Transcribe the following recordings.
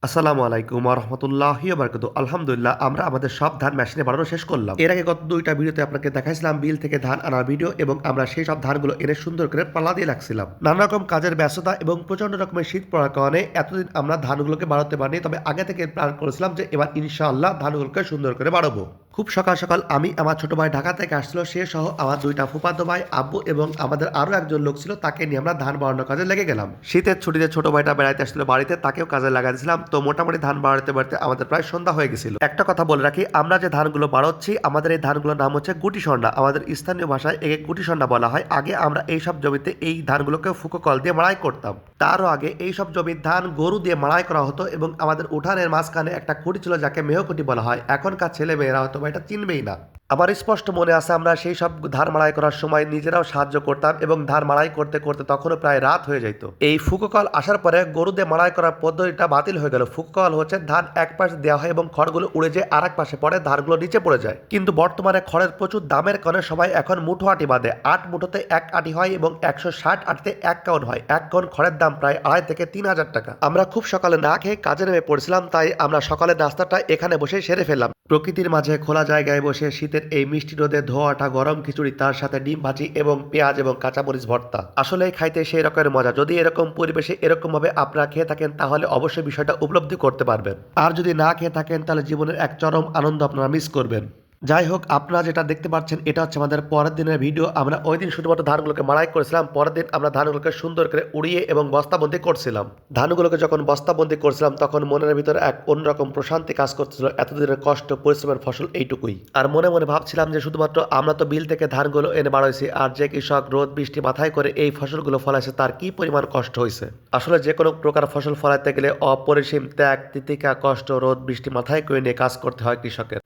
আসসালামু আলাইকুম ওয়া রাহমাতুল্লাহি ওয়া বারাকাতুহু। আলহামদুলিল্লাহ আমরা আমাদের সব ধান মেশিনে বানানো শেষ করলাম। এর আগে গত ২টা ভিডিওতে আপনাকে দেখাইছিলাম বিল থেকে ধান আনার ভিডিও এবং আমরা সেই সব ধানগুলো এনে সুন্দর করে পাল্লা দিয়ে রাখছিলাম। নানা রকম কাজের ব্যস্ততা এবং প্রচন্ড রকমের শীত পড়ার কারণে এতদিন আমরা ধানগুলোকে বাড়াতে পারিনি। তবে আগে থেকে প্ল্যান করেছিলাম যে এবার ইনশাআল্লাহ ধানগুলোকে সুন্দর করে বাড়াবো। খুব সকাল সকাল আমি আমার ছোট ভাই ঢাকা থেকে আসছিল, সে সহ আমার ২টা ফুফাতো ভাই, আব্বু এবং আমাদের আরো একজন লোক ছিল, তাকে নিয়ে আমরা ধান বাড়ানোর কাজে লেগে গেলাম। শীতের ছুটিতে ছোট ভাইটা বেড়াইতে আসছিল বাড়িতে, তাকেও কাজে লাগাই দিয়েছিলাম। তো মোটামুটি ধান বাড়াতে বাড়তে আমাদের প্রায় সন্ধ্যা হয়ে গেছিল। একটা কথা বলে রাখি, আমরা যে ধানগুলো বাড়াচ্ছি আমাদের এই ধানগুলোর নাম হচ্ছে গুটি সন্না। আমাদের স্থানীয় ভাষায় একে গুটি সন্না বলা হয়। আগে আমরা এই সব জমিতে এই ধানগুলোকে ফুকো কল দিয়ে মাড়াই করতাম। তারও আগে এই সব জমির ধান গরু দিয়ে মাড়াই করা হতো এবং আমাদের উঠানের মাঝখানে একটা খুঁটি ছিল যাকে মেহকুটি বলা হয়। এখনকার ছেলে মেয়েরা হয়তো এটা চিনবেই না। আমার স্পষ্ট মনে আছে আমরা সেই সব ধান মাড়াই করার সময় নিজেরাও সাহায্য করতাম এবং ধান মাড়াই করতে করতে তখনও প্রায় রাত হয়ে যেত। এই ফুকোকল আসার পরে গরু দিয়ে মাড়াই করার পদ্ধতিটা বাতিল হয়ে গেল। ফুকোকল হচ্ছে ধান এক পাশে দেওয়া হয় এবং খড়গুলো উড়ে যায় আর এক পাশে পড়ে, ধানগুলো নিচে পড়ে যায়। কিন্তু বর্তমানে খড়ের প্রচুর দামের কারণে সবাই এখন মুঠো আটি বাঁধে। ৮ মুঠোতে ১ আটি হয় এবং ১৬০ আটিতে ১ কাউন হয়। ১ কাউন খড়ের দাম প্রায় ২.৫ থেকে ৩,০০০ টাকা। আমরা খুব সকালে না খেয়ে কাজে নেমে পড়ছিলাম, তাই আমরা সকালের নাস্তাটা এখানে বসে সেরে ফেললাম। প্রকৃতির মাঝে খোলা জায়গায় বসে শীতের এই মিষ্টি রোদে ধোয়াটা গরম খিচুড়ি, তার সাথে ডিম ভাজি এবং পেঁয়াজ এবং কাঁচামরিচ ভর্তা, আসলে খাইতে সেই রকমের মজা। যদি এরকম পরিবেশে এরকম ভাবে আপনারা খেয়ে থাকেন তাহলে অবশ্যই বিষয়টা উপলব্ধি করতে পারবেন। আর যদি না খেয়ে থাকেন তাহলে জীবনের এক চরম আনন্দ আপনারা মিস করবেন। যাই হোক, আপনারা যেটা দেখতে পাচ্ছেন এটা হচ্ছে আমাদের পরের দিনের ভিডিও। আমরা ওই দিন শুধুমাত্র ধানগুলোকে মাড়াই করেছিলাম, পরের দিন আমরা ধানগুলোকে সুন্দর করে উড়িয়ে এবং বস্তাবন্দি করছিলাম। ধানগুলোকে যখন বস্তাবন্দি করছিলাম তখন মনের ভিতরে এক অন্যরকম প্রশান্তি কাজ করছিল। এতদিনের কষ্ট পরিশ্রমের ফসল এইটুকুই। আর মনে মনে ভাবছিলাম যে শুধুমাত্র আমরা তো বিল থেকে ধানগুলো এনে বাড়াইছি, আর যে কৃষক রোদ বৃষ্টি মাথায় করে এই ফসলগুলো ফলাইছে তার কি পরিমাণ কষ্ট হয়েছে। আসলে যে কোনো প্রকার ফসল ফলাইতে গেলে অপরিসীম ত্যাগ, তিতিকা, কষ্ট, রোদ বৃষ্টি মাথায় করে নিয়ে কাজ করতে হয় কৃষকের।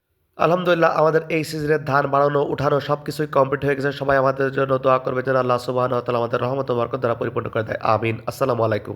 আলহামদুলিল্লাহ আমাদের এই সিজনের ধান বাড়ানো উঠানো সবকিছুই কমপ্লিট হয়ে গেছে। সবাই আমাদের জন্য দোয়া করবে যেন আল্লাহ সুবহানাহু ওয়া তাআলা আমাদের রহমত ও বরকত দ্বারা পরিপূর্ণ করে দেয়। আমিন। আসসালামু আলাইকুম।